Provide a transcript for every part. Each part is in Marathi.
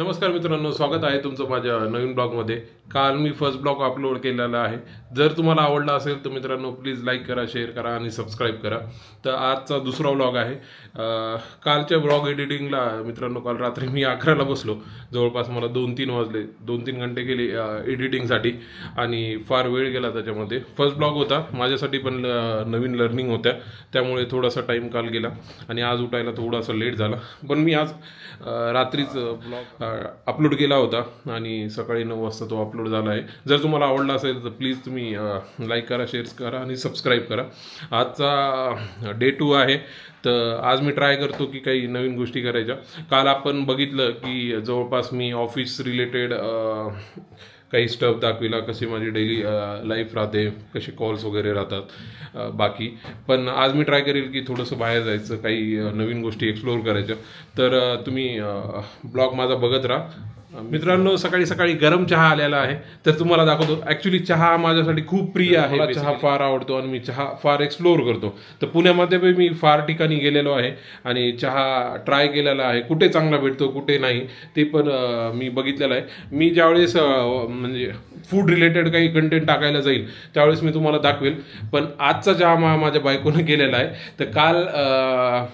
नमस्कार मित्रांनो, स्वागत आहे तुमचं माझ्या नवीन ब्लॉगमध्ये। काल मी फर्स्ट ब्लॉग अपलोड केलेला आहे। जर तुम्हाला आवडला असेल तर मित्रांनो प्लीज लाईक करा, शेअर करा आणि सबस्क्राईब करा। तर आजचा दुसरा ब्लॉग आहे। कालच्या ब्लॉग एडिटिंगला मित्रांनो काल रात्री मी 11ला बसलो। जवळपास मला 2-3 वाजले, 2-3 घंटे गेले एडिटिंगसाठी आणि फार वेळ गेला त्याच्यामध्ये। फर्स्ट ब्लॉग होता माझ्यासाठी, पण नवीन लर्निंग होत्या त्यामुळे थोडासा टाइम काल गेला आणि आज उठायला थोडासा लेट झाला। पण मी आज रात्रीच ब्लॉग अपलोड केला होता आणि सकाळी 9 वाजता तो अपलोड झाला आहे। जर तुम्हाला आवडला असेल तर प्लीज तुम्ही लाईक करा, शेअर करा आणि सबस्क्राईब करा। आजचा डे 2 आहे, तर आज मी ट्राय करतो की काही नवीन गोष्टी करायच्या। काल आपण बघितलं की जवळपास मी ऑफिस रिलेटेड काही स्टफ दाखविला, कशी माझी डेली लाईफ राहते, कसे कॉल्स वगैरे राहतात बाकी। पण आज मी ट्राय करेल की थोडंसं बाहेर जायचं, काही नवीन गोष्टी एक्सप्लोअर करायच्या। तर तुम्ही ब्लॉग माझा बघत राहा। मित्रांनो सकाळी सकाळी गरम चहा आलेला आहे, तर तुम्हाला दाखवतो। ॲक्च्युली चहा माझ्यासाठी खूप प्रिय आहे, मला चहा फार आवडतो आणि मी चहा फार एक्सप्लोअर करतो। तर पुण्यामध्ये मी फार ठिकाणी गेलेलो आहे आणि चहा ट्राय केलेला आहे, कुठे चांगला भेटतो कुठे नाही ते पण मी बघितलेलं आहे। मी ज्यावेळेस म्हणजे फूड रिलेटेड काही कंटेंट टाकायला जाईल त्यावेळेस मी तुम्हाला दाखवेल। पण आजचा चहा माझ्या बायकोने केलेला आहे। तर काल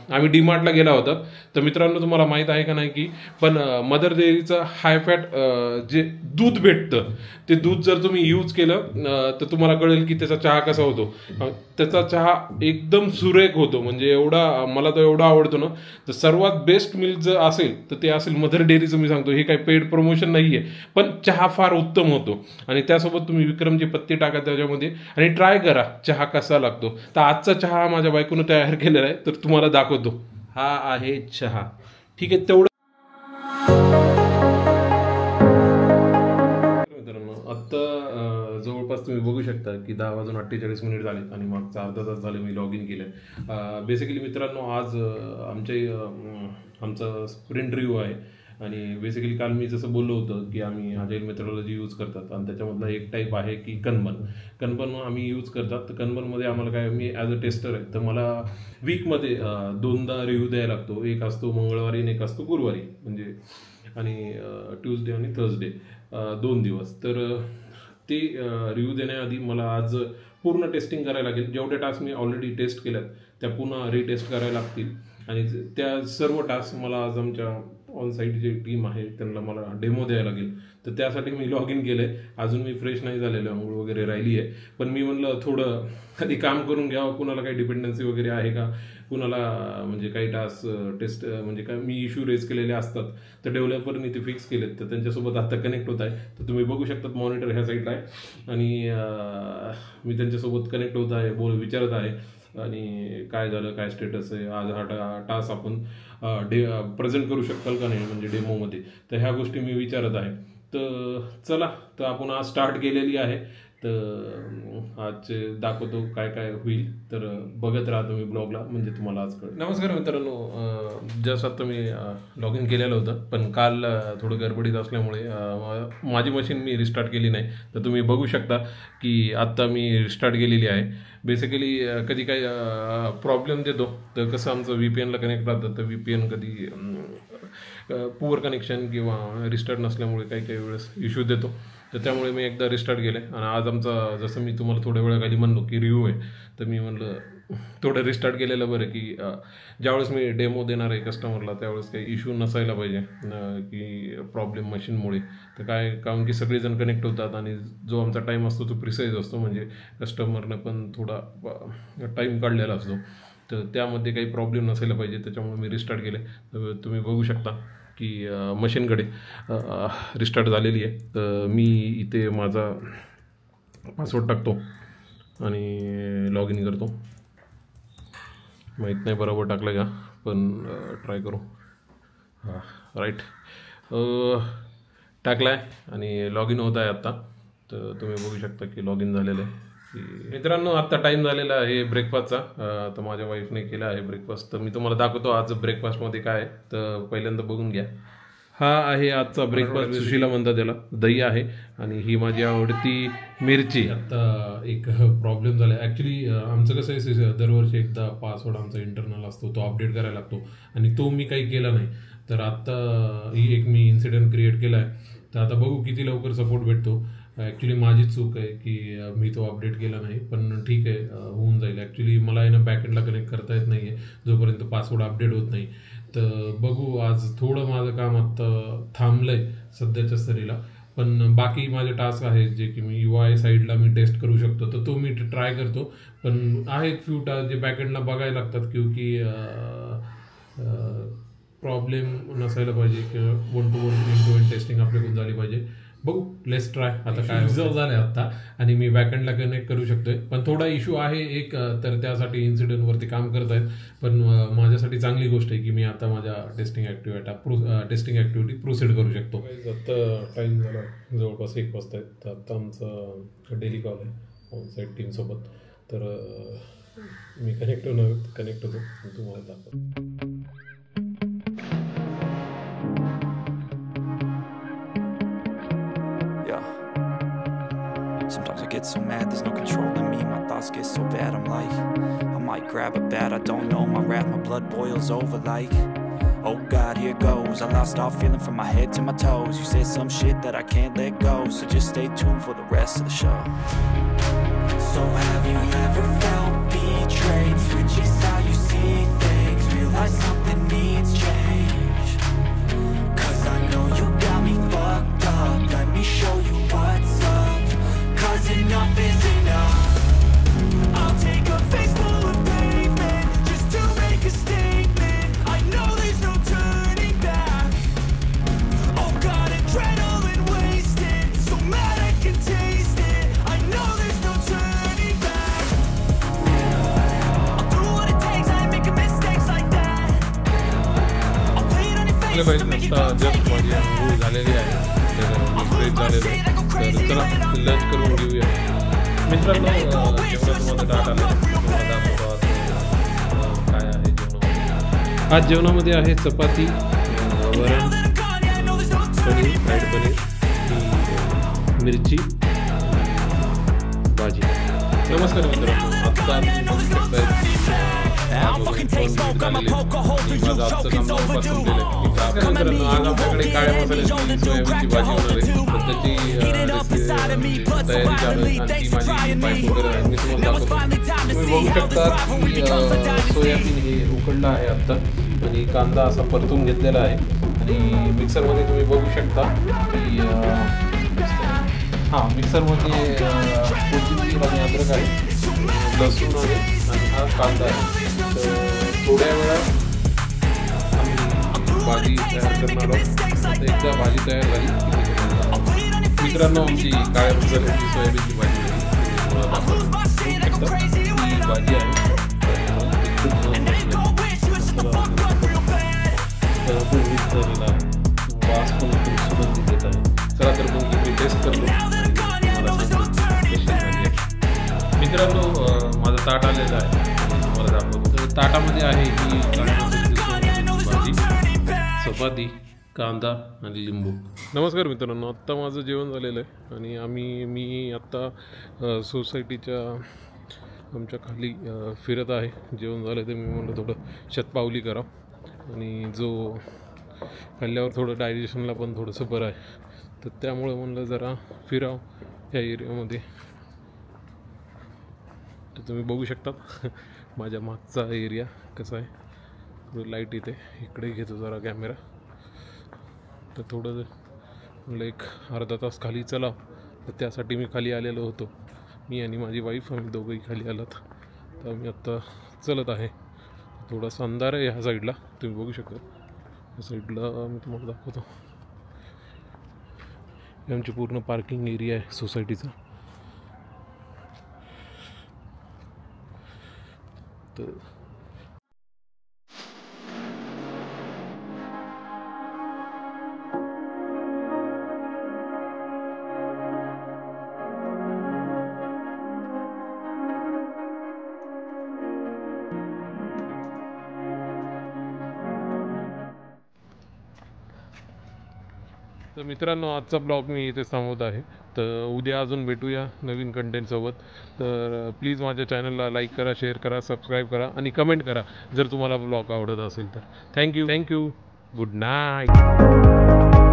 आम्ही डीमार्टला गेला होता। तर मित्रांनो तुम्हाला माहीत आहे का नाही की पण मदर डेअरीचं हाय फॅट जे दूध भेटतं ते दूध जर तुम्ही यूज केलं तर तुम्हाला कळेल की त्याचा चहा कसा होतो। त्याचा चहा एकदम सुरेख होतो, म्हणजे एवढा मला तो एवढा आवडतो ना। तर सर्वात बेस्ट मिल्क जर असेल तर ते असेल मदर डेअरीचं। मी सांगतो हे काही पेड प्रमोशन नाही आहे, पण चहा फार उत्तम होतो। आणि त्यासोबत तुम्ही विक्रमची पत्ती टाका त्याच्यामध्ये आणि ट्राय करा चहा कसा लागतो। तर आजचा चहा माझ्या बायकोनं तयार केलेला आहे, तर तुम्हाला दाखवतो। हा आहे चहा, ठीक आहे तेवढं। आत्ता जवळपास तुम्ही बघू शकता की 10:48 झाले आणि मागचा अर्धा तास झाले मी लॉग इन केलं। बेसिकली मित्रांनो आज आमचा स्प्रिंट रिव्ह्यू आहे आणि बेसिकली काल मी जसं बोललो होतं की आम्ही अजाईल मेथोडॉलॉजी यूज करतात आणि त्याच्यामधला एक टाईप आहे की कनबन आम्ही यूज करतात। तर कनबनमध्ये आम्हाला काय, मी ॲज अ टेस्टर आहे तर मला वीकमध्ये 2दा रिव्ह्यू द्यायला लागतो। एक असतो मंगळवारी आणि एक असतो गुरुवारी, म्हणजे आणि ट्यूजडे आणि थर्सडे 2 दिवस। तर ते रिव्ह्यू देण्याआधी मला आज पूर्ण टेस्टिंग करायला लागेल। जेवढे टास्क मी ऑलरेडी टेस्ट केल्यात त्या पुन्हा रिटेस्ट करायला लागतील आणि त्या सर्व टास्क मला आज आमच्या ऑन साईट जी टीम आहे त्यांना मला डेमो द्यायला लागेल। तर त्यासाठी मी लॉग इन केलं आहे। अजून मी फ्रेश नाही झालेलो, आंघोळ वगैरे राहिली आहे, पण मी म्हणलं थोडं कधी काम करून घ्यावं। कुणाला काही डिपेंडन्सी वगैरे आहे का, कुणाला म्हणजे काही टास्क टेस्ट म्हणजे काय मी इश्यू रेज केलेले असतात तर डेव्हलपरनी ते फिक्स केलेत, तर त्यांच्यासोबत आता कनेक्ट होत आहे। तर तुम्ही बघू शकतात मॉनिटर ह्या साईडला आहे आणि मी त्यांच्यासोबत कनेक्ट होत आहे, विचारत आहे आणि काय झालं, काय स्टेटस आहे, आज हा टास्क आपण प्रेझेंट करू शकाल का नाही म्हणजे डेमोमध्ये। तर ह्या गोष्टी मी विचारत आहे। तर चला, तर आपण आज स्टार्ट केलेली आहे। तर आज दाखवतो काय काय होईल, तर बघत राहा तुम्ही ब्लॉगला, म्हणजे तुम्हाला आज कळेल। नमस्कार मित्रांनो, जस्ट आता मी लॉग इन केलेलं होतं, पण काल थोडं गडबडीत असल्यामुळे माझी मशीन मी रिस्टार्ट केली नाही। तर तुम्ही बघू शकता की आत्ता मी रिस्टार्ट केलेली आहे। बेसिकली कधी काही प्रॉब्लेम देतो, तर कसं आमचं VPNला कनेक्ट राहतं, तर VPN कधी पुअर कनेक्शन किंवा रिस्टार्ट नसल्यामुळे काही काही वेळेस इश्यू देतो। तर त्यामुळे मी एकदा रिस्टार्ट केलं आणि आज आमचा जसं मी तुम्हाला थोड्या वेळाखाली म्हणलो की रिव्ह्यू आहे, तर मी म्हणलं थोडं रिस्टार्ट केलेलं बरं की ज्यावेळेस मी डेमो देणार आहे कस्टमरला त्यावेळेस काही इश्यू नसायला पाहिजे की प्रॉब्लेम मशीनमुळे। तर काय, कारण की सगळेजण कनेक्ट होतात आणि जो आमचा टाईम असतो तो प्रिसाईज असतो, म्हणजे कस्टमरनं पण थोडा टाईम काढलेला असतो, तर त्यामध्ये काही प्रॉब्लेम नसायला पाहिजे। त्याच्यामुळे मी रिस्टार्ट केले। तर तुम्ही बघू शकता की मशीनकडे रिस्टार्ट झालेली आहे। तर मी इथे माझा पासवर्ड टाकतो आणि लॉग इन करतो। माहीत नाही बरोबर टाकलं का, पण ट्राय करू। हां राईट, टाकला आहे आणि लॉग इन होत आहे आत्ता। तर तुम्ही बघू शकता की लॉग इन झालेलं आहे। मित्रांनो आत्ता टाईम झालेला आहे ब्रेकफास्टचा, तर माझ्या वाईफने केला आहे ब्रेकफास्ट। तर मी तुम्हाला दाखवतो आज ब्रेकफास्टमध्ये काय आहे, तर पहिल्यांदा बघून घ्या। हा आहे आजचा ब्रेकफास्ट, सुशीला म्हणतात त्याला. दही आहे आणि ही माझी आवडती मिरची. आता एक प्रॉब्लेम झाला ॲक्च्युली. आमचं कसं आहे, दरवर्षी एकदा पासवर्ड आमचा इंटरनल असतो, तो अपडेट करायला लागतो आणि तो मी काही केला नाही. तर आत्ता ही एक मी इन्सिडेंट क्रिएट केला आहे. तर आता बघू किती लवकर सपोर्ट भेटतो. ॲक्च्युली माझी चूक आहे की मी तो अपडेट केला नाही, पण ठीक आहे, होऊन जाईल. ॲक्च्युली मला आहे ना बॅकएंडला कनेक्ट करता येत नाही आहे जोपर्यंत पासवर्ड अपडेट होत नाही. तर बघू, आज थोडं माझं काम आत्ता थांबलं आहे सध्याच्या स्तरीला, पण बाकी माझे टास्क आहेत जे की मी UI साईडला मी टेस्ट करू शकतो, तर तो मी ट्राय करतो. पण आहेत फ्यू टास्क जे बॅकएंडला बघायला लागतात क्योंकि प्रॉब्लेम नसायला पाहिजे किंवा 1 to 1 end-to-end टेस्टिंग आपल्याकडून झाली पाहिजे. बघू, लेट्स ट्राय. आता काय रिझल्ट झाले आत्ता आणि मी बॅकएंडला कनेक्ट करू शकतोय, पण थोडा इश्यू आहे एक, तर त्यासाठी इन्सिडेंटवरती काम करत आहेत. पण माझ्यासाठी चांगली गोष्ट आहे की मी आता माझ्या टेस्टिंग ॲक्टिव्हिटी प्रोसीड करू शकतो. आता टाईम झाला जवळपास 1 वाजता आहेत. तर आत्ता आमचा डेली कॉल आहे ऑन साईट टीमसोबत. तर मी कनेक्ट होतो तुम्हाला दाखवतो. Sometimes I get so mad, there's no controlling me. My thoughts get so bad, I'm like, I might grab a bat, I don't know my wrath, my blood boils over like, oh God, here goes. I lost all feeling from my head to my toes. You said some shit that I can't let go, so just stay tuned for the rest of the show. So have you ever felt betrayed? Switches how you see things, realize something needs change. Cause I know you got me fucked up, let me show you what's up. Cause enough is enough. I'll take a face full of pavement just to make a statement. I know there's no turning back. Oh God, adrenaline wasted, so mad I can taste it. I know there's no turning back. I'll do what it takes, I ain't making mistakes like that. I'll play it on your face to make it go take it back. झालेली आहे, तर झालेलं आहे. तर चला लंच करून घेऊया. मित्रांनो, जेवणाचं माझं ताट आलं, काय आहे जेवणामध्ये. आज जेवणामध्ये आहे चपाती, वरण, पनीर, फ्राईड पनीर, मिरची, भाजी. नमस्कार मित्रांनो, आजचा आपल्याकडे काळ्या मसाल्याची सोयाबीनची भाजी होणार आहे. तर त्याची तयारी चालू आहे आणि ती माझी बायको करत आहे. मी तुम्हाला दाखवतो. तुम्ही बघू शकता की सोयाबीन हे उकडलं आहे आत्ता आणि कांदा असा परतून घेतलेला आहे आणि मिक्सरमध्ये तुम्ही बघू शकता की मिक्सरमध्ये कोथिंबीर आणि अद्रक आहे, लसूण आहे आणि हा कांदा आहे. तर थोड्या वेळात आम्ही भाजी तयार करणार आहोत. एकदा भाजी तयार झाली की मित्रांनो, आमची काळ्या मसाल्याची सोयाबीनची भाजी ही भाजी आहे. वास पण खूप सुगंधित येत आहे. चला तर मग मी टेस्ट करतो. मित्रांनो, माझं ताट आलेलं आहे, तुम्हाला दाखवतो. तर ताटामध्ये आहे ही भाजी, चपाती, कांदा आणि लिंबू. नमस्कार मित्रांनो, आत्ता माझं जेवण झालेलं आहे आणि मी आत्ता सोसायटीच्या आमच्या खाली फिरत आहे. जेवण झालं तर मी म्हणलं थोडं शतपावली करावं आणि जो खाल्ल्यावर थोडं डायजेशनला पण थोडंसं बरं आहे. तर त्यामुळे म्हणलं जरा फिरावं या एरियामध्ये. तर तुम्ही बघू शकता माझ्या मागचा एरिया कसा आहे. थोडं लाईट येते, इकडे घेतो जरा कॅमेरा. तर थोडं म्हणलं एक अर्धा तास खाली चला, तर त्यासाठी मी खाली आलेलो होतो. मी आणि माझी वाईफ आम्ही दोघंही खाली आलात. तर आम्ही आत्ता चलत आहे. थोडासा अंधार आहे ह्या साईडला, तुम्ही बघू शकता. या साईडला मी तुम्हाला दाखवतो. हे आमची पूर्ण पार्किंग एरिया आहे सोसायटीचा. तर तर मित्रांनो, आजचा ब्लॉग मी इथे थांबवत आहे. तर उद्या अजून भेटूया नवीन कंटेंटसोबत. तर प्लीज माझ्या चॅनलला लाईक करा, शेअर करा, सबस्क्राईब करा आणि कमेंट करा जर तुम्हाला ब्लॉग आवडत असेल तर. थँक्यू. Good night.